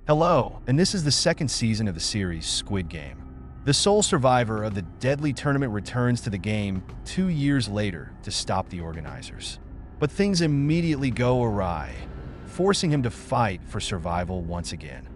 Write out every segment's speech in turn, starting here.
Hello, and this is the second season of the series Squid Game. The sole survivor of the deadly tournament returns to the game 2 years later to stop the organizers. But things immediately go awry, forcing him to fight for survival once again.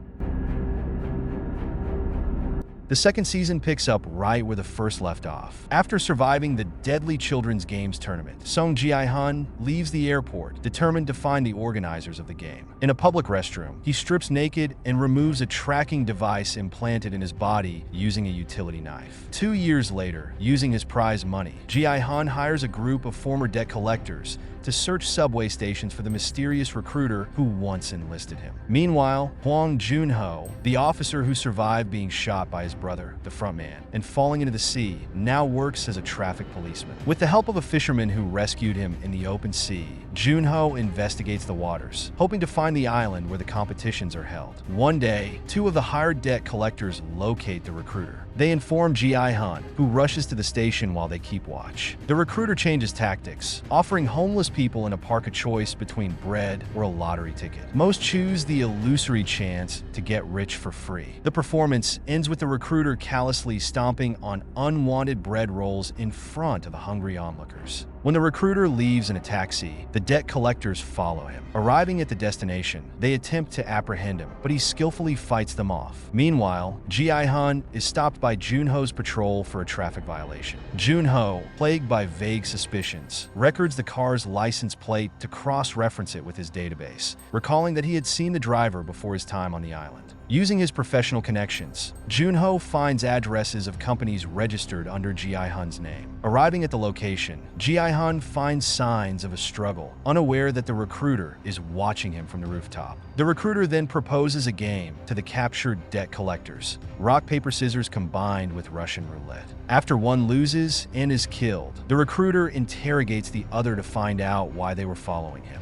The second season picks up right where the first left off. After surviving the deadly children's games tournament, Song Ji-hun leaves the airport, determined to find the organizers of the game. In a public restroom, he strips naked and removes a tracking device implanted in his body using a utility knife. 2 years later, using his prize money, Ji-hun hires a group of former debt collectors to search subway stations for the mysterious recruiter who once enlisted him. Meanwhile, Hwang Jun-ho, the officer who survived being shot by his brother, the frontman, and falling into the sea, now works as a traffic policeman. With the help of a fisherman who rescued him in the open sea, Jun-ho investigates the waters, hoping to find the island where the competitions are held. One day, 2 of the hired debt collectors locate the recruiter. They inform Ji-hun, who rushes to the station while they keep watch. The recruiter changes tactics, offering homeless people in a park a choice between bread or a lottery ticket. Most choose the illusory chance to get rich for free. The performance ends with the recruiter callously stomping on unwanted bread rolls in front of the hungry onlookers. When the recruiter leaves in a taxi, the debt collectors follow him. Arriving at the destination, they attempt to apprehend him, but he skillfully fights them off. Meanwhile, Ji-hun is stopped by Jun-ho's patrol for a traffic violation. Jun-ho, plagued by vague suspicions, records the car's license plate to cross-reference it with his database, recalling that he had seen the driver before his time on the island. Using his professional connections, Jun-ho finds addresses of companies registered under Ji-hun's name. Arriving at the location, Ji-hun finds signs of a struggle, unaware that the recruiter is watching him from the rooftop. The recruiter then proposes a game to the captured debt collectors, rock, paper, scissors combined with Russian roulette. After one loses and is killed, the recruiter interrogates the other to find out why they were following him.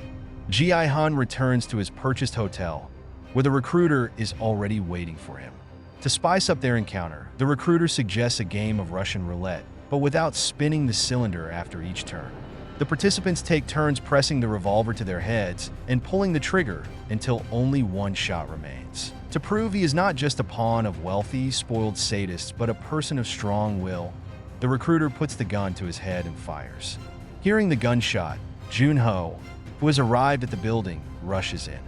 Ji-hun returns to his purchased hotel, where the recruiter is already waiting for him. To spice up their encounter, the recruiter suggests a game of Russian roulette, but without spinning the cylinder after each turn. The participants take turns pressing the revolver to their heads and pulling the trigger until only one shot remains. To prove he is not just a pawn of wealthy, spoiled sadists, but a person of strong will, the recruiter puts the gun to his head and fires. Hearing the gunshot, Jun-ho, who has arrived at the building, rushes in.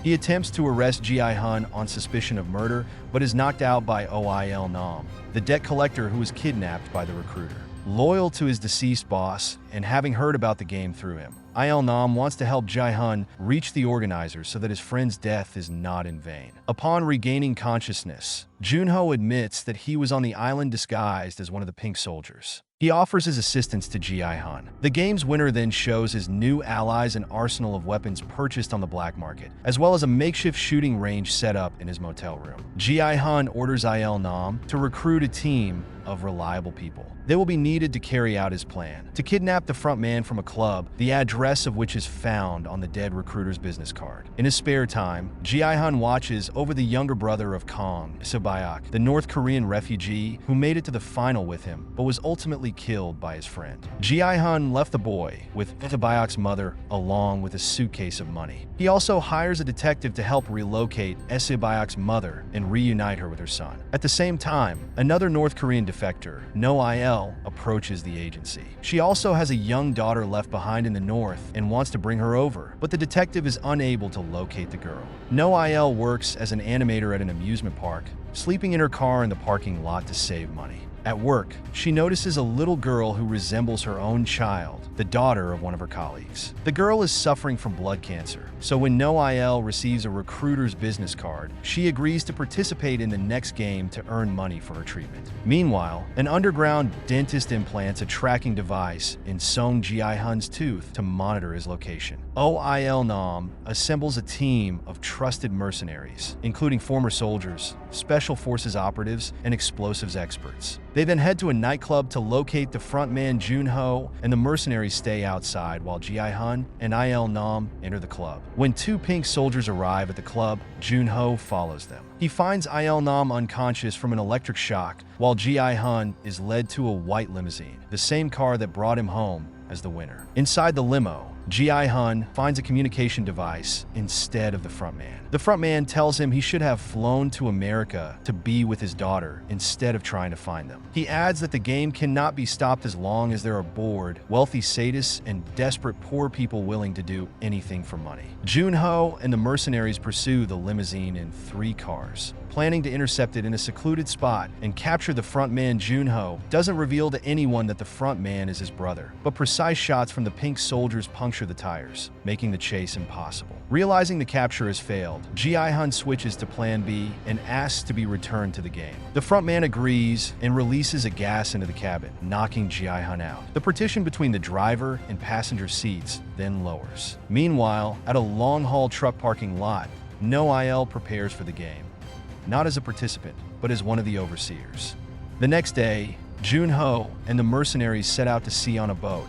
He attempts to arrest Ji-hun on suspicion of murder, but is knocked out by Il-nam, the debt collector who was kidnapped by the recruiter. Loyal to his deceased boss and having heard about the game through him, Il-nam wants to help Ji-hun reach the organizers so that his friend's death is not in vain. Upon regaining consciousness, Jun-ho admits that he was on the island disguised as one of the pink soldiers. He offers his assistance to Ji-hun. The game's winner then shows his new allies an arsenal of weapons purchased on the black market, as well as a makeshift shooting range set up in his motel room. Ji-hun orders Il-nam to recruit a team of reliable people. They will be needed to carry out his plan, to kidnap the front man from a club, the address of which is found on the dead recruiter's business card. In his spare time, Ji-hun watches over the younger brother of Kang Se-byak, the North Korean refugee who made it to the final with him, but was ultimately killed by his friend. Ji-hun left the boy with Se-byak's mother along with a suitcase of money. He also hires a detective to help relocate Se-byak's mother and reunite her with her son. At the same time, another North Korean defector, No-il, approaches the agency. She also has a young daughter left behind in the north and wants to bring her over, but the detective is unable to locate the girl. No-il works as an animator at an amusement park, sleeping in her car in the parking lot to save money. At work, she notices a little girl who resembles her own child, the daughter of one of her colleagues. The girl is suffering from blood cancer, so when No-il receives a recruiter's business card, she agrees to participate in the next game to earn money for her treatment. Meanwhile, an underground dentist implants a tracking device in Song Ji-hun's tooth to monitor his location. Il-nam assembles a team of trusted mercenaries, including former soldiers, special forces operatives, and explosives experts. They then head to a nightclub to locate the frontman Jun-ho, and the mercenaries stay outside while Ji-hun and Il-nam enter the club. When 2 pink soldiers arrive at the club, Jun-ho follows them. He finds Il-nam unconscious from an electric shock, while Ji-hun is led to a white limousine, the same car that brought him home as the winner. Inside the limo, Ji-hun finds a communication device instead of the frontman. The frontman tells him he should have flown to America to be with his daughter instead of trying to find them. He adds that the game cannot be stopped as long as there are bored, wealthy sadists and desperate poor people willing to do anything for money. Junho and the mercenaries pursue the limousine in 3 cars, planning to intercept it in a secluded spot and capture the frontman. Junho doesn't reveal to anyone that the frontman is his brother, but precise shots from the pink soldiers puncture the tires, making the chase impossible. Realizing the capture has failed, Ji-hun switches to Plan B and asks to be returned to the game. The frontman agrees and releases a gas into the cabin, knocking Ji-hun out. The partition between the driver and passenger seats then lowers. Meanwhile, at a long-haul truck parking lot, No-Il prepares for the game, not as a participant, but as one of the overseers. The next day, Junho and the mercenaries set out to sea on a boat,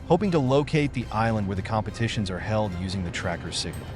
hoping to locate the island where the competitions are held using the tracker's signal.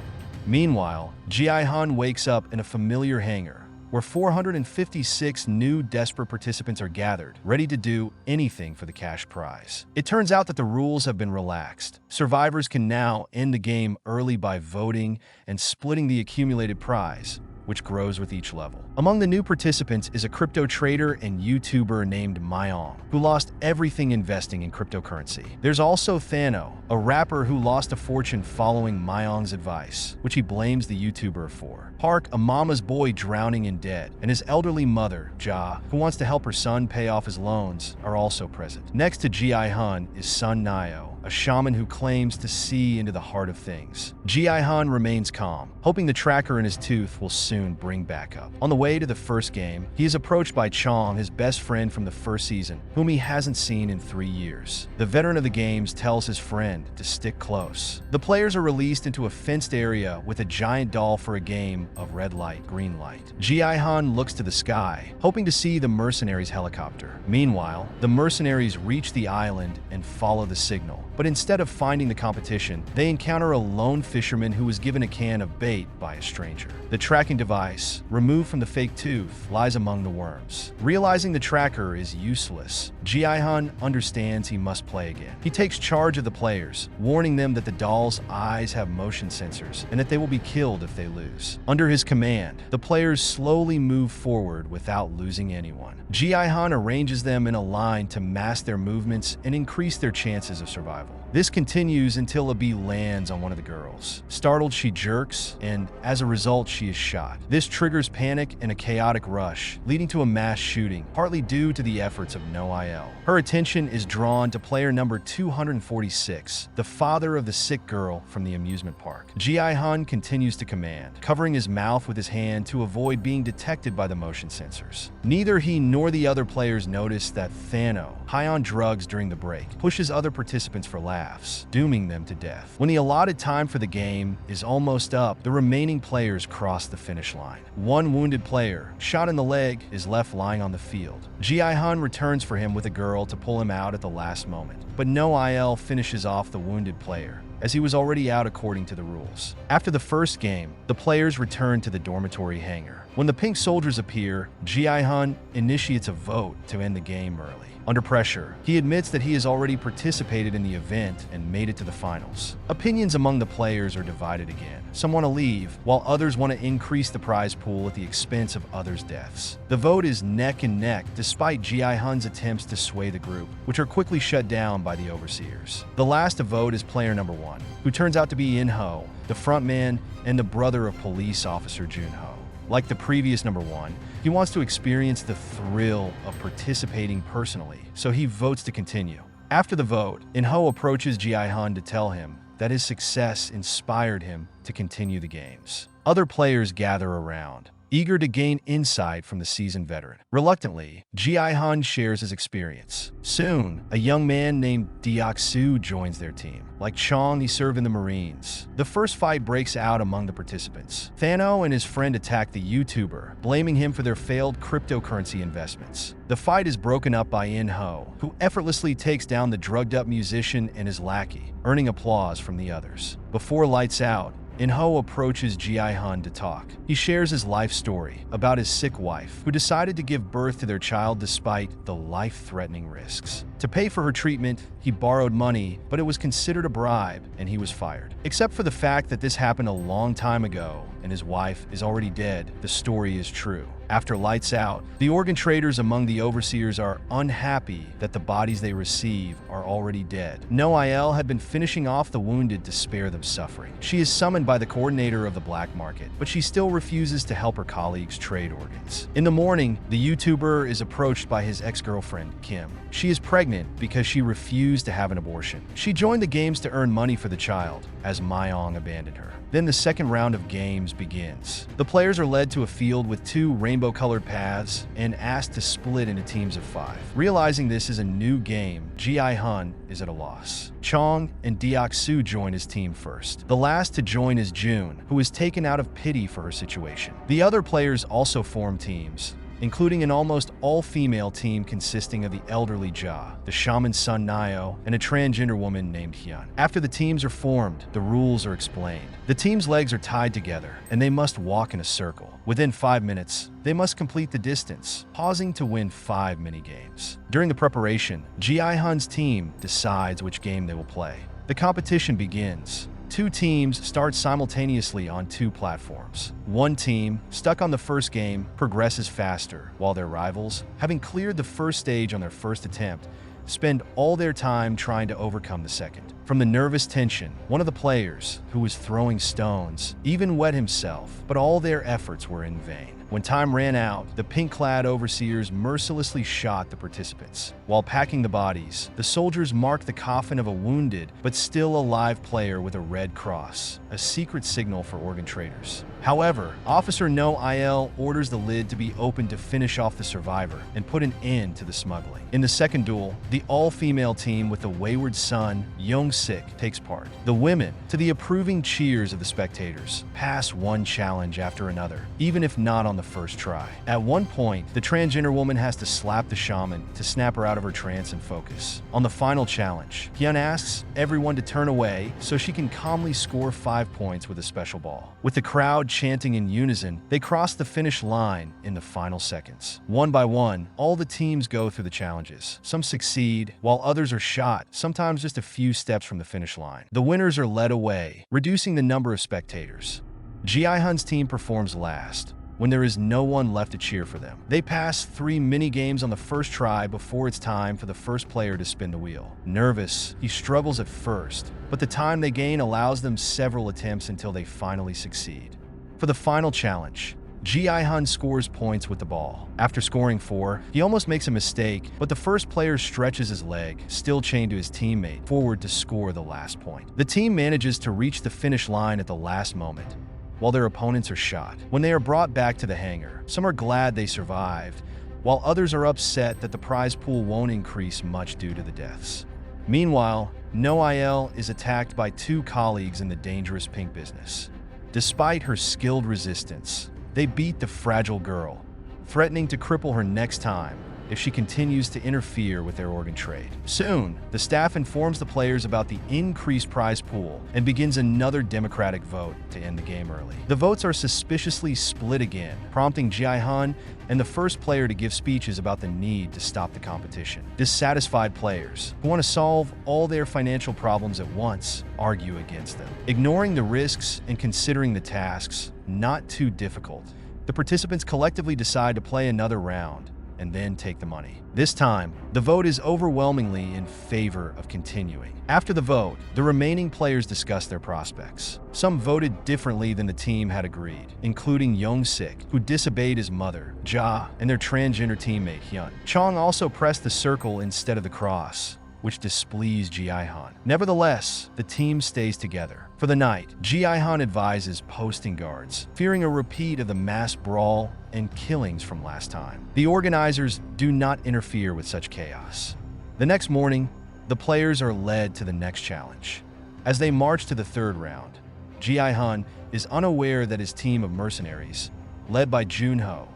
Meanwhile, Ji-hun wakes up in a familiar hangar, where 456 new desperate participants are gathered, ready to do anything for the cash prize. It turns out that the rules have been relaxed. Survivors can now end the game early by voting and splitting the accumulated prize, which grows with each level. Among the new participants is a crypto trader and YouTuber named Myong, who lost everything investing in cryptocurrency. There's also Thano, a rapper who lost a fortune following Myong's advice, which he blames the YouTuber for. Park, a mama's boy drowning in debt, and his elderly mother, Ja, who wants to help her son pay off his loans, are also present. Next to Ji-hun is Sun Nyo, a shaman who claims to see into the heart of things. Ji-hun remains calm, hoping the tracker in his tooth will soon bring backup. On the way to the first game, he is approached by Chong, his best friend from the first season, whom he hasn't seen in 3 years. The veteran of the games tells his friend to stick close. The players are released into a fenced area with a giant doll for a game of red light, green light. Ji-hun looks to the sky, hoping to see the mercenaries' helicopter. Meanwhile, the mercenaries reach the island and follow the signal. But instead of finding the competition, they encounter a lone fisherman who was given a can of bait by a stranger. The tracking device, removed from the fake tooth, lies among the worms. Realizing the tracker is useless, Ji-hun understands he must play again. He takes charge of the players, warning them that the doll's eyes have motion sensors and that they will be killed if they lose. Under his command, the players slowly move forward without losing anyone. Ji-hun arranges them in a line to mask their movements and increase their chances of survival. This continues until a bee lands on one of the girls. Startled, she jerks, and as a result, she is shot. This triggers panic and a chaotic rush, leading to a mass shooting, partly due to the efforts of No-Il. Her attention is drawn to player number 246, the father of the sick girl from the amusement park. Ji-hun continues to command, covering his mouth with his hand to avoid being detected by the motion sensors. Neither he nor the other players notice that Thano, high on drugs during the break, pushes other participants for laughs, dooming them to death. When the allotted time for the game is almost up, the remaining players cross the finish line. One wounded player, shot in the leg, is left lying on the field. Ji-hun returns for him with a girl to pull him out at the last moment, but No-Il finishes off the wounded player, as he was already out according to the rules. After the first game, the players return to the dormitory hangar. When the pink soldiers appear, Ji-hun initiates a vote to end the game early. Under pressure, he admits that he has already participated in the event and made it to the finals. Opinions among the players are divided again. Some want to leave, while others want to increase the prize pool at the expense of others' deaths. The vote is neck and neck despite Ji-hun's attempts to sway the group, which are quickly shut down by the overseers. The last to vote is player number 1, who turns out to be In-ho, the frontman and the brother of police officer Junho. Like the previous number 1, he wants to experience the thrill of participating personally, so he votes to continue. After the vote, In-ho approaches Ji-hun to tell him that his success inspired him to continue the games. Other players gather around, eager to gain insight from the seasoned veteran. Reluctantly, Ji-hun shares his experience. Soon, a young man named Deok-soo joins their team. Like Chong, he served in the Marines. The first fight breaks out among the participants. Thano and his friend attack the YouTuber, blaming him for their failed cryptocurrency investments. The fight is broken up by In-ho, who effortlessly takes down the drugged-up musician and his lackey, earning applause from the others. Before lights out, In-ho approaches Ji-hun to talk. He shares his life story about his sick wife, who decided to give birth to their child despite the life-threatening risks. To pay for her treatment, he borrowed money, but it was considered a bribe, and he was fired. Except for the fact that this happened a long time ago, and his wife is already dead, the story is true. After lights out, the organ traders among the overseers are unhappy that the bodies they receive are already dead. Noel had been finishing off the wounded to spare them suffering. She is summoned by the coordinator of the black market, but she still refuses to help her colleagues trade organs. In the morning, the YouTuber is approached by his ex-girlfriend, Kim. She is pregnant because she refused to have an abortion. She joined the games to earn money for the child, as Myong abandoned her. Then the second round of games begins. The players are led to a field with 2 rainbow-colored paths and asked to split into teams of 5. Realizing this is a new game, Ji-hun is at a loss. Chong and Deok-soo join his team first. The last to join is June, who is taken out of pity for her situation. The other players also form teams, including an almost all-female team consisting of the elderly Ja, the shaman's son Nio, and a transgender woman named Hyun. After the teams are formed, the rules are explained. The team's legs are tied together, and they must walk in a circle. Within 5 minutes, they must complete the distance, pausing to win 5 mini-games. During the preparation, Ji-hun's team decides which game they will play. The competition begins. 2 teams start simultaneously on 2 platforms. One team, stuck on the first game, progresses faster, while their rivals, having cleared the first stage on their first attempt, spend all their time trying to overcome the second. From the nervous tension, one of the players, who was throwing stones, even wet himself, but all their efforts were in vain. When time ran out, the pink-clad overseers mercilessly shot the participants. While packing the bodies, the soldiers marked the coffin of a wounded but still alive player with a red cross, a secret signal for organ traders. However, Officer No-il orders the lid to be opened to finish off the survivor and put an end to the smuggling. In the second duel, the all-female team with the wayward son, Young-sik, takes part. The women, to the approving cheers of the spectators, pass one challenge after another, even if not on the first try. At one point, the transgender woman has to slap the shaman to snap her out of her trance and focus. On the final challenge, Hyun asks everyone to turn away so she can calmly score 5 points with a special ball. With the crowd chanting in unison, they cross the finish line in the final seconds. One by one, all the teams go through the challenges. Some succeed, while others are shot, sometimes just a few steps from the finish line. The winners are led away, reducing the number of spectators. Ji-hun's team performs last, when there is no one left to cheer for them. They pass 3 mini-games on the first try before it's time for the first player to spin the wheel. Nervous, he struggles at first, but the time they gain allows them several attempts until they finally succeed. For the final challenge, Ji-hun scores points with the ball. After scoring 4, he almost makes a mistake, but the first player stretches his leg, still chained to his teammate, forward to score the last point. The team manages to reach the finish line at the last moment, while their opponents are shot. When they are brought back to the hangar, some are glad they survived, while others are upset that the prize pool won't increase much due to the deaths. Meanwhile, No-il is attacked by 2 colleagues in the dangerous pink business. Despite her skilled resistance, they beat the fragile girl, threatening to cripple her next time if she continues to interfere with their organ trade. Soon, the staff informs the players about the increased prize pool and begins another democratic vote to end the game early. The votes are suspiciously split again, prompting Ji-hun and the first player to give speeches about the need to stop the competition. Dissatisfied players, who want to solve all their financial problems at once, argue against them. Ignoring the risks and considering the tasks not too difficult, the participants collectively decide to play another round and then take the money. This time, the vote is overwhelmingly in favor of continuing. After the vote, the remaining players discuss their prospects. Some voted differently than the team had agreed, including Young-sik, who disobeyed his mother, Ja, and their transgender teammate Hyun. Chong also pressed the circle instead of the cross, which displeased Ji-hun. Nevertheless, the team stays together. For the night, Ji-hun advises posting guards, fearing a repeat of the mass brawl and killings from last time. The organizers do not interfere with such chaos. The next morning, the players are led to the next challenge. As they march to the third round, Ji-hun is unaware that his team of mercenaries, led by Junho,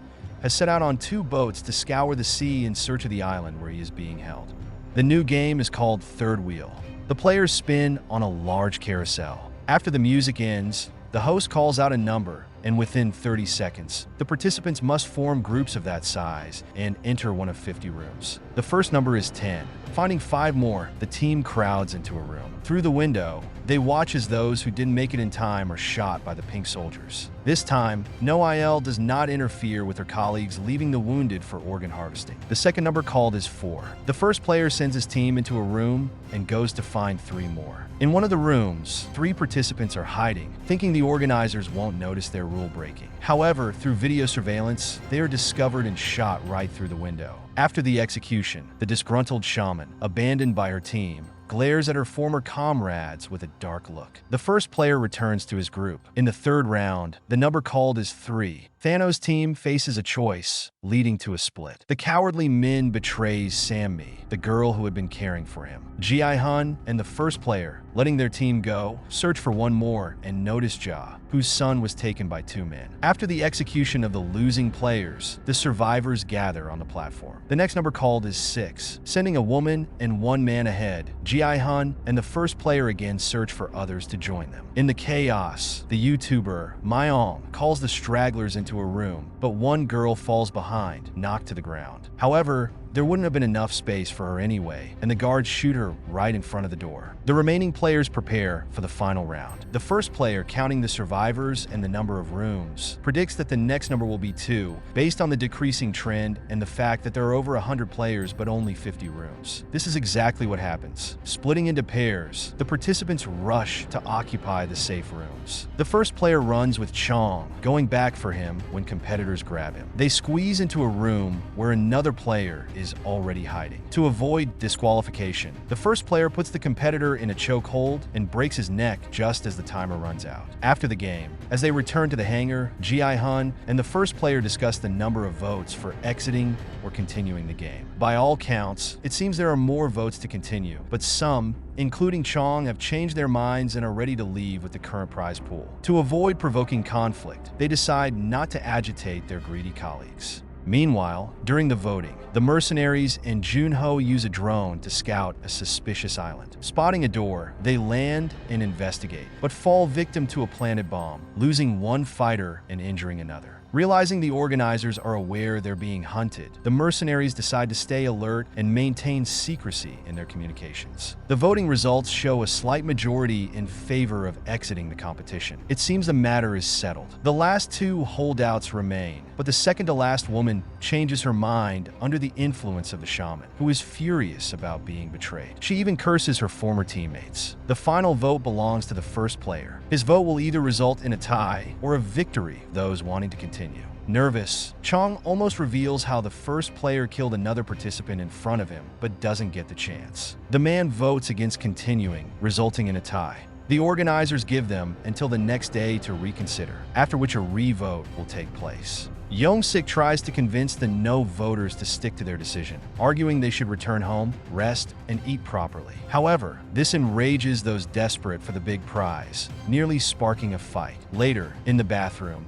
has set out on 2 boats to scour the sea in search of the island where he is being held. The new game is called Third Wheel. The players spin on a large carousel. After the music ends, The host calls out a number, and within 30 seconds, the participants must form groups of that size and enter one of 50 rooms. The first number is 10. Finding 5 more, the team crowds into a room. Through the window, they watch as those who didn't make it in time are shot by the pink soldiers. This time, Noel does not interfere with her colleagues, leaving the wounded for organ harvesting. The second number called is 4. The first player sends his team into a room and goes to find 3 more. In one of the rooms, 3 participants are hiding, thinking the organizers won't notice their rule breaking. However, through video surveillance, they are discovered and shot right through the window. After the execution, the disgruntled shaman, abandoned by her team, glares at her former comrades with a dark look. The first player returns to his group. In the third round, the number called is 3. Thanos' team faces a choice, leading to a split. The cowardly Min betrays Sammi, the girl who had been caring for him. Ji-hun and the first player, letting their team go, search for one more and notice Ja, whose son was taken by 2 men. After the execution of the losing players, the survivors gather on the platform. The next number called is 6. Sending a woman and 1 man ahead, Ji-hun and the first player again search for others to join them. In the chaos, the YouTuber, Myong, calls the stragglers into a room, but one girl falls behind, knocked to the ground. However, there wouldn't have been enough space for her anyway, and the guards shoot her right in front of the door. The remaining players prepare for the final round. The first player, counting the survivors and the number of rooms, predicts that the next number will be 2, based on the decreasing trend and the fact that there are over 100 players but only 50 rooms. This is exactly what happens. Splitting into pairs, the participants rush to occupy the safe rooms. The first player runs with Chong, going back for him when competitors grab him. They squeeze into a room where another player is already hiding. To avoid disqualification, the first player puts the competitor in a chokehold and breaks his neck just as the timer runs out. After the game, as they return to the hangar, Ji-hun and the first player discuss the number of votes for exiting or continuing the game. By all counts, it seems there are more votes to continue, but some, including Chong, have changed their minds and are ready to leave with the current prize pool. To avoid provoking conflict, they decide not to agitate their greedy colleagues. Meanwhile, during the voting, the mercenaries and Junho use a drone to scout a suspicious island. Spotting a door, they land and investigate, but fall victim to a planted bomb, losing 1 fighter and injuring another. Realizing the organizers are aware they're being hunted, the mercenaries decide to stay alert and maintain secrecy in their communications. The voting results show a slight majority in favor of exiting the competition. It seems the matter is settled. The last 2 holdouts remain, but the second-to-last woman changes her mind under the influence of the shaman, who is furious about being betrayed. She even curses her former teammates. The final vote belongs to the first player. His vote will either result in a tie or a victory of those wanting to continue. Nervous, Chong almost reveals how the first player killed another participant in front of him, but doesn't get the chance. The man votes against continuing, resulting in a tie. The organizers give them until the next day to reconsider, after which a re-vote will take place. Young-sik tries to convince the no voters to stick to their decision, arguing they should return home, rest, and eat properly. However, this enrages those desperate for the big prize, nearly sparking a fight. Later, in the bathroom,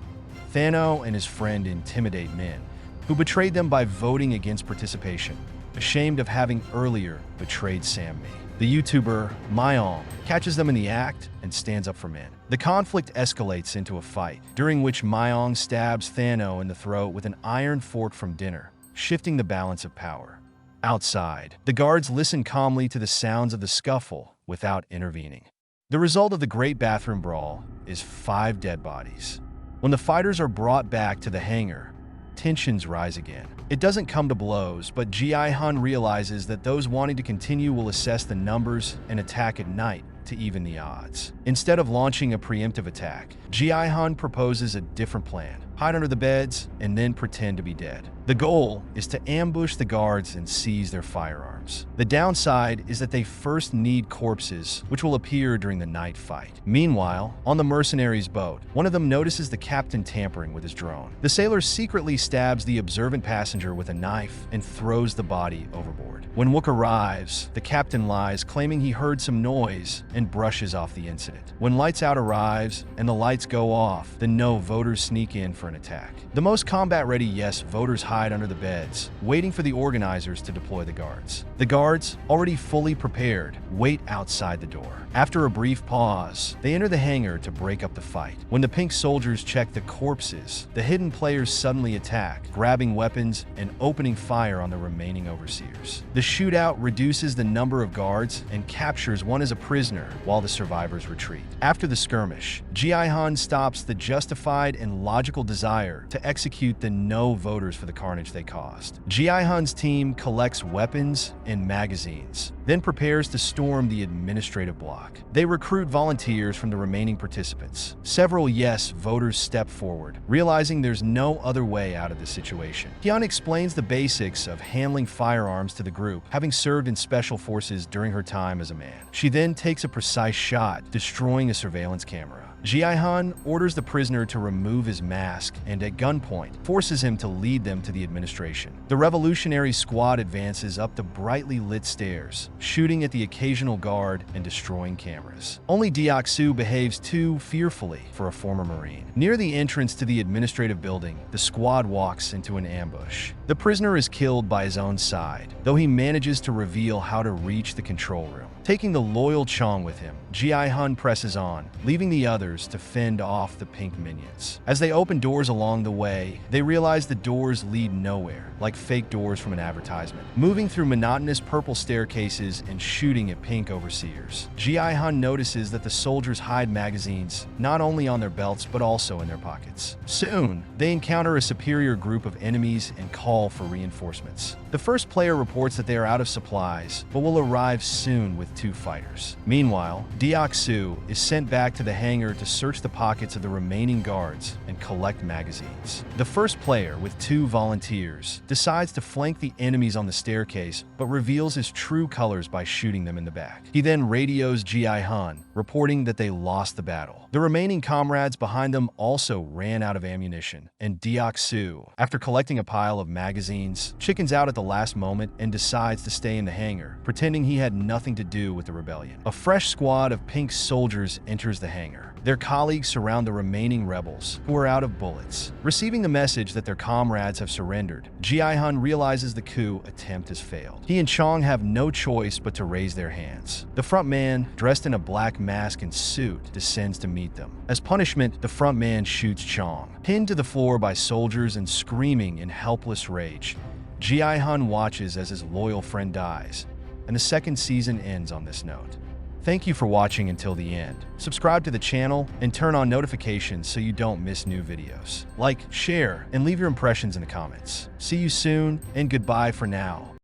Thano and his friend intimidate Min, who betrayed them by voting against participation, ashamed of having earlier betrayed Sammi. The YouTuber, Myong, catches them in the act and stands up for Min. The conflict escalates into a fight, during which Myong stabs Thano in the throat with an iron fork from dinner, shifting the balance of power. Outside, the guards listen calmly to the sounds of the scuffle without intervening. The result of the great bathroom brawl is 5 dead bodies. When the fighters are brought back to the hangar, tensions rise again. It doesn't come to blows, but Ji-hun realizes that those wanting to continue will assess the numbers and attack at night to even the odds. Instead of launching a preemptive attack, Ji-hun proposes a different plan. Hide under the beds and then pretend to be dead. The goal is to ambush the guards and seize their firearms. The downside is that they first need corpses, which will appear during the night fight. Meanwhile, on the mercenaries' boat, one of them notices the captain tampering with his drone. The sailor secretly stabs the observant passenger with a knife and throws the body overboard. When Wook arrives, the captain lies, claiming he heard some noise and brushes off the incident. When Lights Out arrives and the lights go off, the no voters sneak in for for an attack. The most combat-ready Yes voters hide under the beds, waiting for the organizers to deploy the guards. The guards, already fully prepared, wait outside the door. After a brief pause, they enter the hangar to break up the fight. When the pink soldiers check the corpses, the hidden players suddenly attack, grabbing weapons and opening fire on the remaining overseers. The shootout reduces the number of guards and captures one as a prisoner while the survivors retreat. After the skirmish, Ji-Han stops the justified and logical desire to execute the no voters for the carnage they caused. Ji-Han's team collects weapons and magazines, then prepares to storm the administrative block. They recruit volunteers from the remaining participants. Several Yes voters step forward, realizing there's no other way out of the situation. Hyun explains the basics of handling firearms to the group, having served in special forces during her time as a man. She then takes a precise shot, destroying a surveillance camera. Ji-Han orders the prisoner to remove his mask and, at gunpoint, forces him to lead them to the administration. The revolutionary squad advances up the brightly lit stairs, shooting at the occasional guard and destroying cameras. Only Deok-soo behaves too fearfully for a former Marine. Near the entrance to the administrative building, the squad walks into an ambush. The prisoner is killed by his own side, though he manages to reveal how to reach the control room. Taking the loyal Chong with him, Ji-Han presses on, leaving the others to fend off the pink minions. As they open doors along the way, they realize the doors lead nowhere, like fake doors from an advertisement. Moving through monotonous purple staircases and shooting at pink overseers, Ji-Han notices that the soldiers hide magazines not only on their belts but also in their pockets. Soon, they encounter a superior group of enemies and call for reinforcements. The first player reports that they are out of supplies, but will arrive soon with 2 fighters. Meanwhile, Deok-soo is sent back to the hangar to search the pockets of the remaining guards and collect magazines. The first player, with 2 volunteers, decides to flank the enemies on the staircase, but reveals his true colors by shooting them in the back. He then radios Ji-Han, reporting that they lost the battle. The remaining comrades behind them also ran out of ammunition, and Deok-soo, after collecting a pile of magazines, chickens out at the last moment and decides to stay in the hangar, pretending he had nothing to do with the rebellion. A fresh squad of pink soldiers enters the hangar. Their colleagues surround the remaining rebels, who are out of bullets. Receiving the message that their comrades have surrendered, Ji-Han realizes the coup attempt has failed. He and Chong have no choice but to raise their hands. The front man, dressed in a black mask and suit, descends to meet them. As punishment, the front man shoots Chong. Pinned to the floor by soldiers and screaming in helpless rage, Ji-Han watches as his loyal friend dies, and the second season ends on this note. Thank you for watching until the end. Subscribe to the channel and turn on notifications so you don't miss new videos. Like, share, and leave your impressions in the comments. See you soon, and goodbye for now.